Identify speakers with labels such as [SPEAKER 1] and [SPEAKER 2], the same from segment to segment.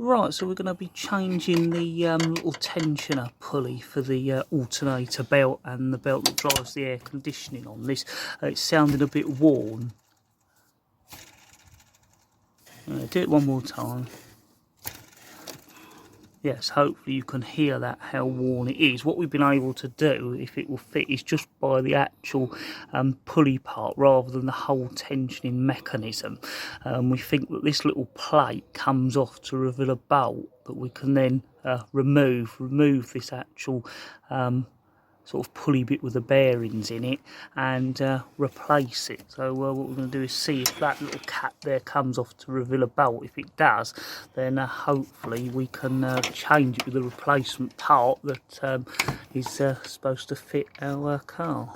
[SPEAKER 1] Right, so we're going to be changing the little tensioner pulley for the alternator belt and the belt that drives the air conditioning on this. It's sounding a bit worn. Do it one more time. Yes, hopefully you can hear that, how worn it is. What we've been able to do, if it will fit, is just by the actual pulley part rather than the whole tensioning mechanism. We think that this little plate comes off to reveal a bolt that we can then remove this actual sort of pulley bit with the bearings in it and replace it. So what we're going to do is see if that little cap there comes off to reveal a bolt. If it does, then hopefully we can change it with a replacement part that is supposed to fit our car.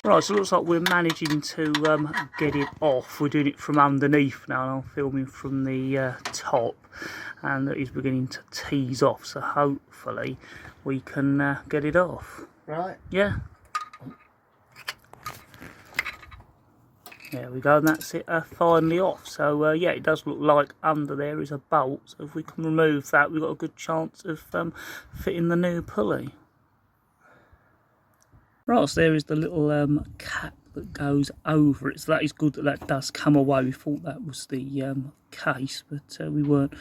[SPEAKER 1] Right, so it looks like we're managing to get it off. We're doing it from underneath now, and I'm filming from the top, and it is beginning to tease off, so hopefully we can get it off.
[SPEAKER 2] Right.
[SPEAKER 1] Yeah. There we go, and that's it finally off. So yeah, it does look like under there is a bolt, so if we can remove that, we've got a good chance of fitting the new pulley. Right, so there is the little cap that goes over it, so that is good that that does come away. We thought that was the case, but we weren't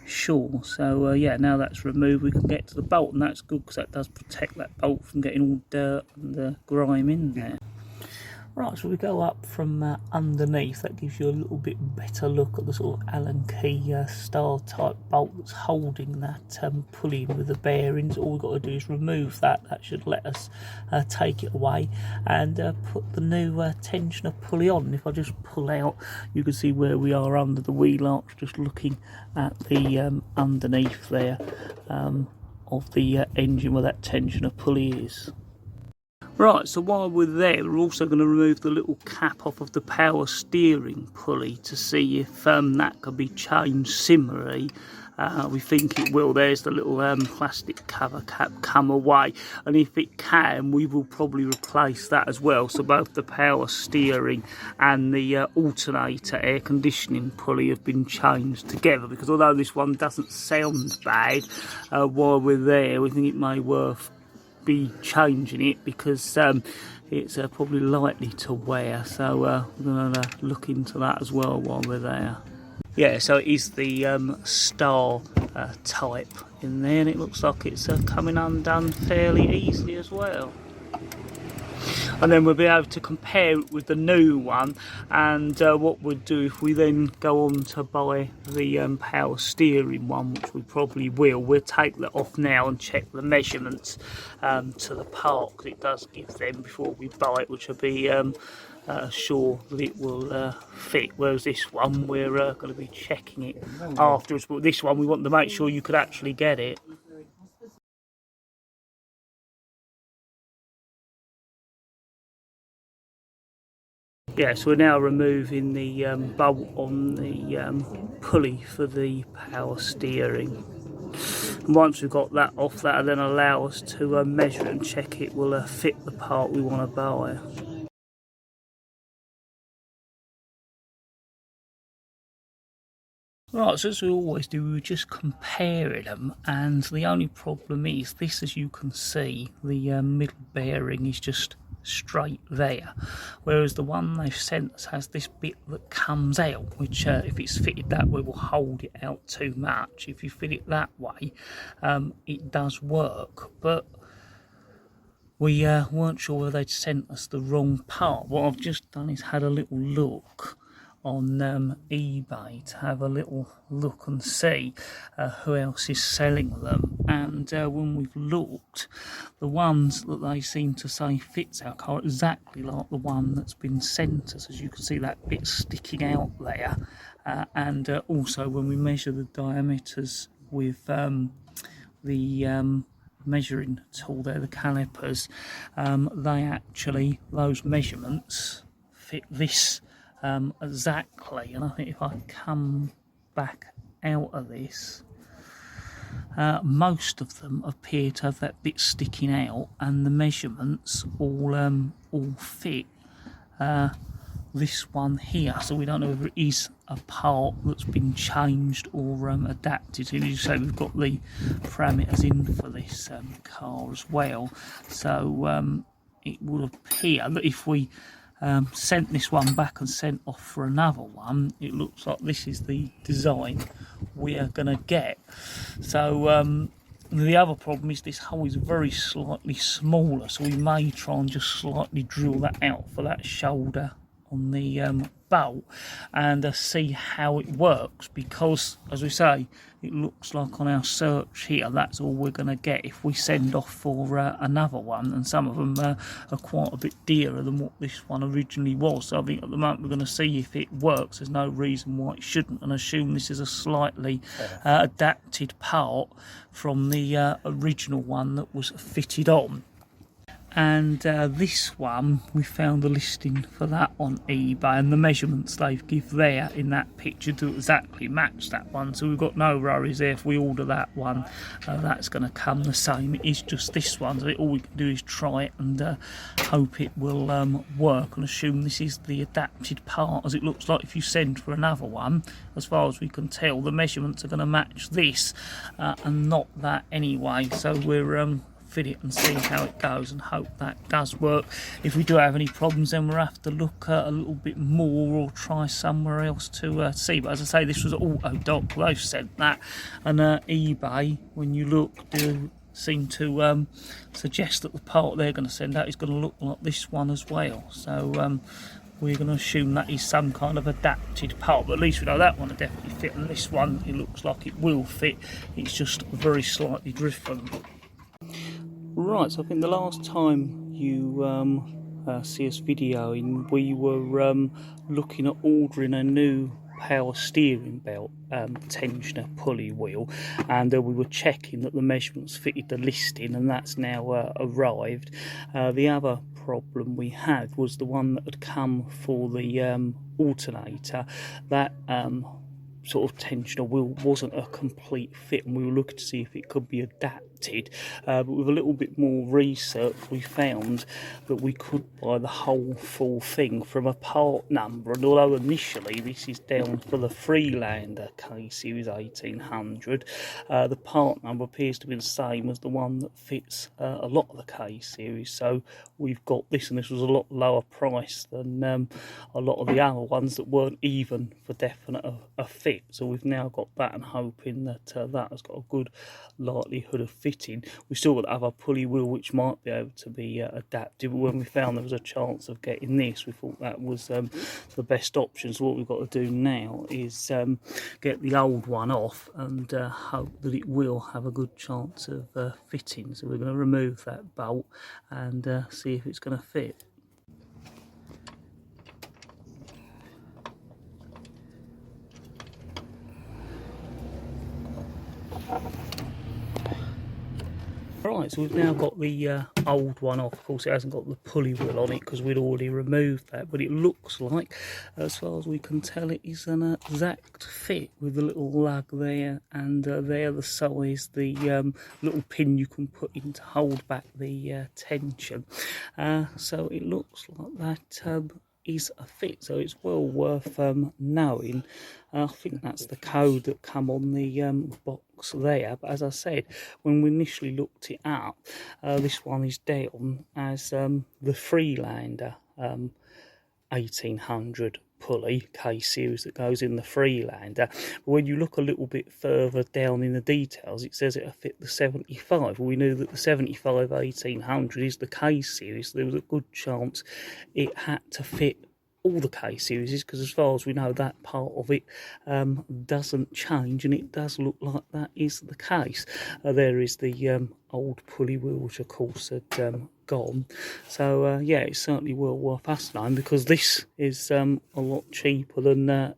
[SPEAKER 1] sure. So yeah, now that's removed, we can get to the bolt, and that's good because that does protect that bolt from getting all dirt and grime in there. Right, so we go up from underneath. That gives you a little bit better look at the sort of Allen key star type bolt that's holding that pulley with the bearings. All we've got to do is remove that. That should let us take it away and put the new tensioner pulley on. And if I just pull out, you can see where we are under the wheel arch, just looking at the underneath there of the engine where that tensioner pulley is. Right, so while we're there, we're also going to remove the little cap off of the power steering pulley to see if that can be changed similarly. We think it will. There's the little plastic cover cap come away, and if it can, we will probably replace that as well. So both the power steering and the alternator air conditioning pulley have been changed together, because although this one doesn't sound bad, while we're there, we think it may be changing it because it's probably likely to wear. So we're going to look into that as well while we're there. Yeah, so it is the star type in there, and it looks like it's coming undone fairly easily as well. And then we'll be able to compare it with the new one, and what we'll do if we then go on to buy the power steering one, which we probably will, we'll take that off now and check the measurements to the part, because it does give them before we buy it, which will be sure that it will fit. Whereas this one, we're going to be checking it afterwards, but this one we want to make sure you could actually get it. Yeah, so we're now removing the bolt on the pulley for the power steering. And once we've got that off, that'll then allow us to measure it and check it will fit the part we want to buy. Right, so as we always do, we were just comparing them, and the only problem is this, as you can see, the middle bearing is just straight there, whereas the one they've sent us has this bit that comes out, which if it's fitted that way will hold it out too much. If you fit it that way, it does work, but we weren't sure whether they'd sent us the wrong part. What I've just done is had a little look on eBay to have a little look and see who else is selling them, and when we've looked, the ones that they seem to say fits our car exactly like the one that's been sent us. As you can see, that bit sticking out there, and also when we measure the diameters with the measuring tool there, the calipers, they actually, those measurements fit this exactly. And I think if I come back out of this, most of them appear to have that bit sticking out, and the measurements all fit this one here, so we don't know whether it is a part that's been changed or adapted. And as you say, we've got the parameters in for this car as well, so it would appear that if we sent this one back and sent off for another one, it looks like this is the design we are going to get. So the other problem is this hole is very slightly smaller, so we may try and just slightly drill that out for that shoulder on the bolt and see how it works, because as we say, it looks like on our search here that's all we're going to get if we send off for another one, and some of them are quite a bit dearer than what this one originally was. So I think at the moment we're going to see if it works. There's no reason why it shouldn't, and assume this is a slightly adapted part from the original one that was fitted on. And this one, we found the listing for that on eBay, and the measurements they've give there in that picture do exactly match that one, so we've got no worries there. If we order that one, that's going to come the same. It is just this one, so all we can do is try it and hope it will work, and assume this is the adapted part, as it looks like if you send for another one, as far as we can tell, the measurements are going to match this and not that anyway. So we're fit it and see how it goes and hope that does work. If we do have any problems, then we'll have to look a little bit more or try somewhere else to see. But as I say, this was Autodoc, they've said that, and eBay, when you look, do seem to suggest that the part they're going to send out is going to look like this one as well. So we're going to assume that is some kind of adapted part, but at least we know that one will definitely fit, and this one, it looks like it will fit. It's just very slightly different. Right, so I think the last time you see us videoing, we were looking at ordering a new power steering belt tensioner pulley wheel, and we were checking that the measurements fitted the listing, and that's now arrived. The other problem we had was the one that had come for the alternator. That sort of tensioner wheel wasn't a complete fit, and we were looking to see if it could be adapted, but with a little bit more research we found that we could buy the whole full thing from a part number. And although initially this is down for the Freelander K-Series 1800, the part number appears to be the same as the one that fits a lot of the K-Series, so we've got this, and this was a lot lower price than a lot of the other ones that weren't even for definite a fit. So we've now got that, and hoping that that has got a good likelihood of fitting. We've still got the other pulley wheel which might be able to be adapted, but when we found there was a chance of getting this, we thought that was the best option. So what we've got to do now is get the old one off and hope that it will have a good chance of fitting. So we're going to remove that bolt and see if it's going to fit. Right, so we've now got the old one off. Of course, it hasn't got the pulley wheel on it because we'd already removed that, but it looks like, as far as we can tell, it is an exact fit with the little lug there, and there the size, the little pin you can put in to hold back the tension. So it looks like that is a fit, so it's well worth knowing. I think that's the code that come on the box there, but as I said, when we initially looked it up, this one is down as the Freelander 1800 pulley K-Series that goes in the Freelander. But when you look a little bit further down in the details, it says it'll fit the 75. Well, we knew that the 75 1800 is the K-Series, so there was a good chance it had to fit all the K-Series, because as far as we know, that part of it doesn't change, and it does look like that is the case. There is the old pulley wheel, which of course had gone. So yeah, it's certainly well worth us knowing, because this is a lot cheaper than the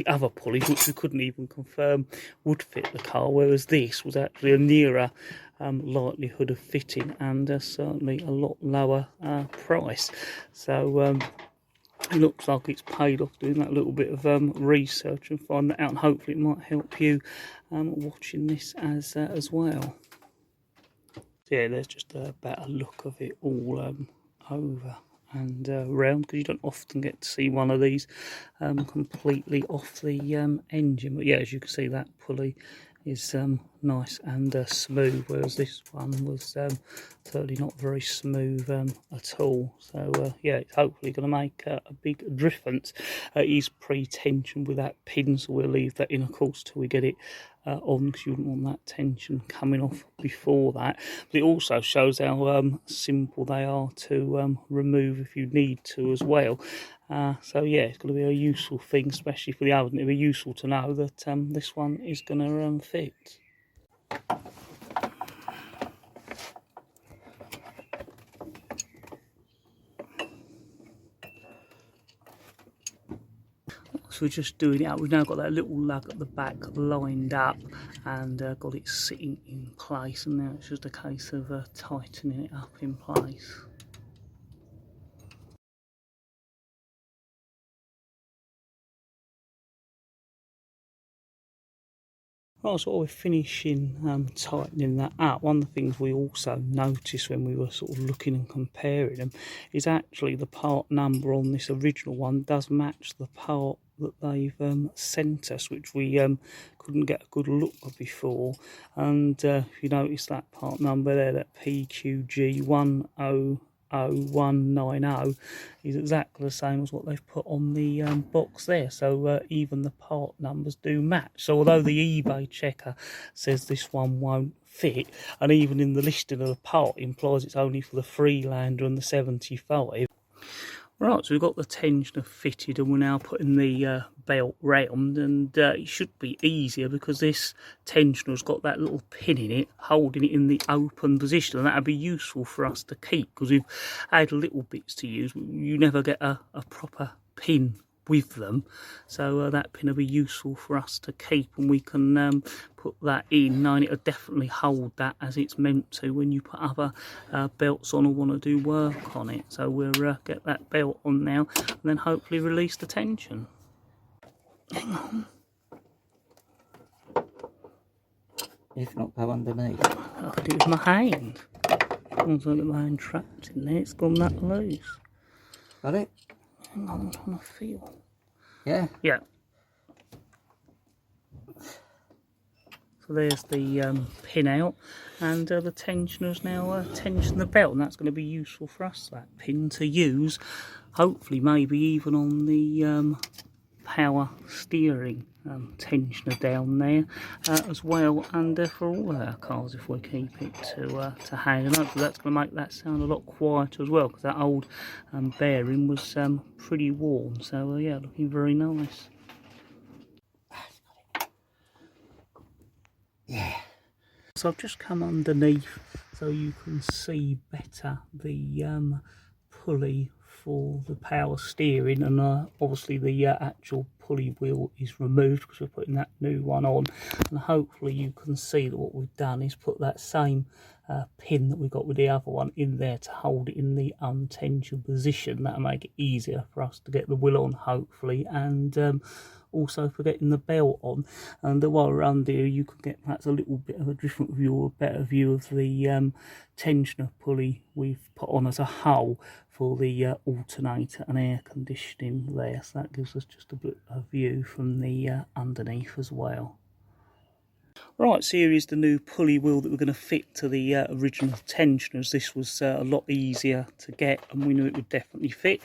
[SPEAKER 1] other pulleys, which we couldn't even confirm would fit the car, whereas this was actually a nearer likelihood of fitting, and certainly a lot lower price. So it looks like it's paid off doing that little bit of research and find that out, and hopefully it might help you watching this as well. So yeah, there's just a better look of it all over and round, because you don't often get to see one of these completely off the engine. But yeah, as you can see, that pulley is nice and smooth, whereas this one was certainly not very smooth at all. So yeah, it's hopefully going to make a big difference. It is pre-tensioned with that pin, so we'll leave that in, of course, till we get it on, because you wouldn't want that tension coming off before that. But it also shows how simple they are to remove if you need to as well. So yeah, it's going to be a useful thing, especially for the oven. It'll be useful to know that this one is going to fit. So we're just doing it out. We've now got that little lug at the back lined up and got it sitting in place, and now it's just a case of tightening it up in place. Right, so while we're finishing tightening that up, one of the things we also noticed when we were sort of looking and comparing them is actually the part number on this original one does match the part that they've sent us, which we couldn't get a good look at before. And if you notice that part number there, that PQG100190 is exactly the same as what they've put on the box there. So even the part numbers do match. So although the eBay checker says this one won't fit, and even in the listing of the part implies it's only for the Freelander and the 75. Right, so we've got the tensioner fitted, and we're now putting the belt round, and it should be easier because this tensioner's got that little pin in it holding it in the open position, and that'd be useful for us to keep, because we've had little bits to use. You never get a proper pin with them, so that pin will be useful for us to keep, and we can put that in knowing it'll definitely hold that as it's meant to when you put other belts on or want to do work on it. So we'll get that belt on now and then hopefully release the tension. Hang on.
[SPEAKER 2] If not, go underneath.
[SPEAKER 1] I could do it with my hand. Once I get my hand trapped in there, it's gone that loose.
[SPEAKER 2] Got it?
[SPEAKER 1] Hang on, I'm trying to feel.
[SPEAKER 2] Yeah?
[SPEAKER 1] Yeah. So there's the pin out, and the tensioner's now tensioned the belt, and that's going to be useful for us, that pin, to use, hopefully maybe even on the power steering tensioner down there as well, and for all our cars if we keep it to hand. And hopefully that's going to make that sound a lot quieter as well, because that old bearing was pretty warm. So yeah, looking very nice.
[SPEAKER 2] Yeah.
[SPEAKER 1] So I've just come underneath so you can see better the pulley for the power steering, and obviously the actual pulley wheel is removed because we're putting that new one on, and hopefully you can see that what we've done is put that same pin that we got with the other one in there to hold it in the untensioned position. That'll make it easier for us to get the wheel on, hopefully, and also for getting the belt on. And while we're under here, you can get perhaps a little bit of a different view, or a better view of the tensioner pulley we've put on as a whole for the alternator and air conditioning there. So that gives us just a bit of view from the underneath as well. Right, so here is the new pulley wheel that we're going to fit to the original tensioners. This was a lot easier to get, and we knew it would definitely fit.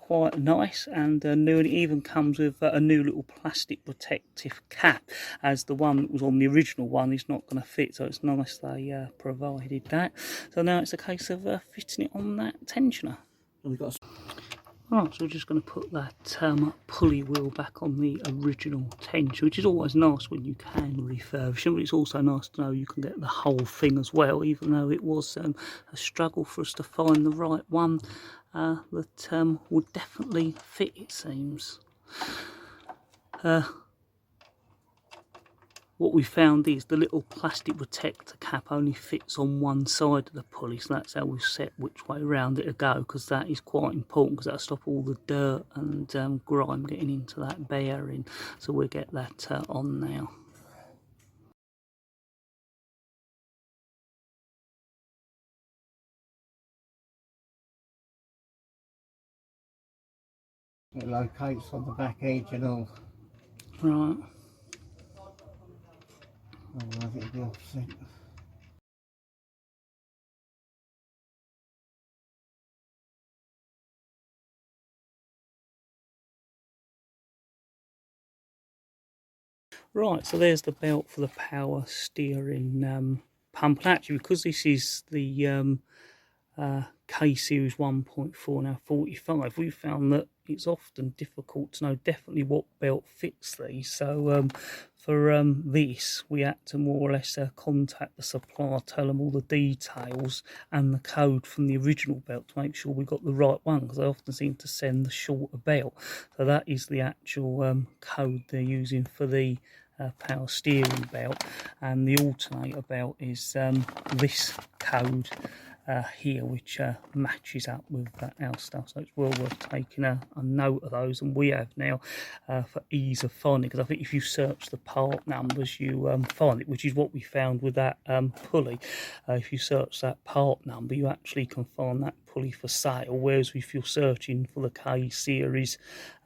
[SPEAKER 1] Quite nice and new, and it even comes with a new little plastic protective cap, as the one that was on the original one is not going to fit, so it's nice they provided that. So now it's a case of fitting it on that tensioner.
[SPEAKER 2] We've got
[SPEAKER 1] Right, so we're just going to put that pulley wheel back on the original tension, which is always nice when you can refurbish them, but it's also nice to know you can get the whole thing as well, even though it was a struggle for us to find the right one that would definitely fit, it seems. What we found is the little plastic protector cap only fits on one side of the pulley, so that's how we've set which way round it to go, because that is quite important, because that'll stop all the dirt and grime getting into that bearing. So we'll get that on now.
[SPEAKER 2] It locates on the back edge and all.
[SPEAKER 1] Right.
[SPEAKER 2] Otherwise it'll be offset.
[SPEAKER 1] Right, so there's the belt for the power steering pump. And actually, because this is the K-Series 1.4 now 45, we found that it's often difficult to know definitely what belt fits these. So for this, we had to more or less contact the supplier, tell them all the details and the code from the original belt to make sure we got the right one, because they often seem to send the shorter belt. So that is the actual code they're using for the power steering belt, and the alternator belt is this code here, which matches up with our stuff. So it's well worth taking a note of those, and we have now for ease of finding, because I think if you search the part numbers you find it, which is what we found with that pulley. If you search that part number, you actually can find that pulley for sale, whereas if you're searching for the K-Series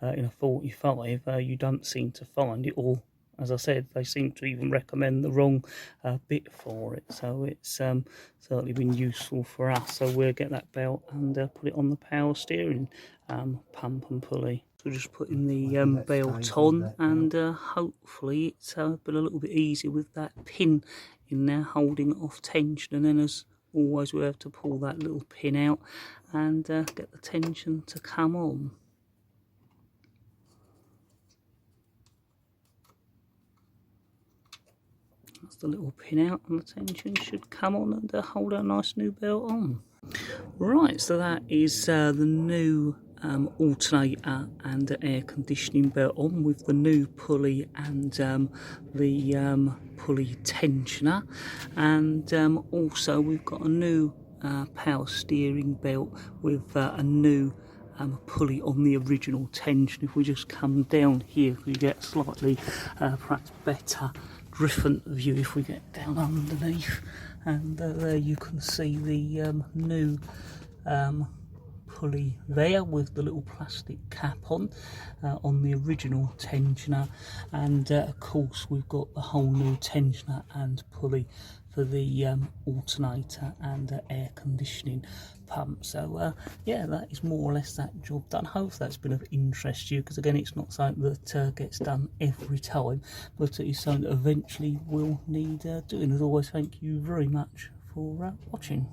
[SPEAKER 1] in a 45, you don't seem to find it, or as I said, they seem to even recommend the wrong bit for it. So it's certainly been useful for us. So we'll get that belt and put it on the power steering pump and pulley. So just putting the belt on, and hopefully it's been a little bit easier with that pin in there holding off tension. And then as always, we have to pull that little pin out and get the tension to come on. That's the little pin out, and the tension should come on and hold a nice new belt on. Right, so that is the new alternator and air conditioning belt on, with the new pulley and the pulley tensioner, and also we've got a new power steering belt with a new pulley on the original tension. If we just come down here, we get slightly perhaps better different view if we get down underneath, and there you can see the new pulley there with the little plastic cap on the original tensioner, and of course we've got the whole new tensioner and pulley for the alternator and air conditioning pump. So yeah, that is more or less that job done. Hopefully that's been of interest to you, because again, it's not something that gets done every time, but it is something that eventually will need doing. As always, thank you very much for watching.